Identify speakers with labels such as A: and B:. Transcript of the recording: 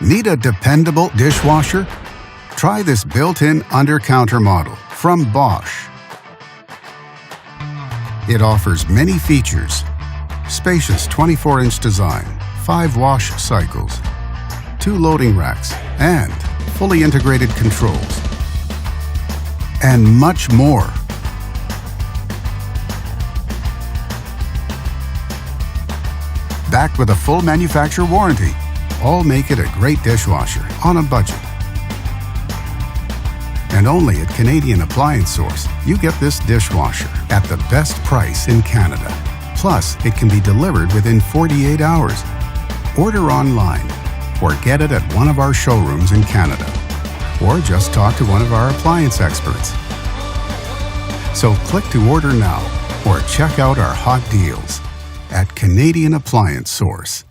A: Need a dependable dishwasher? Try this built-in Undercounter model from Bosch. It offers many features: spacious 24-inch design, 5 wash cycles, 2 loading racks, and fully integrated controls, and much more. Backed with a full manufacturer warranty, all make it a great dishwasher on a budget. And only at Canadian Appliance Source, you get this dishwasher at the best price in Canada. Plus, it can be delivered within 48 hours. Order online or get it at one of our showrooms in Canada. Or just talk to one of our appliance experts. So click to order now or check out our hot deals at Canadian Appliance Source.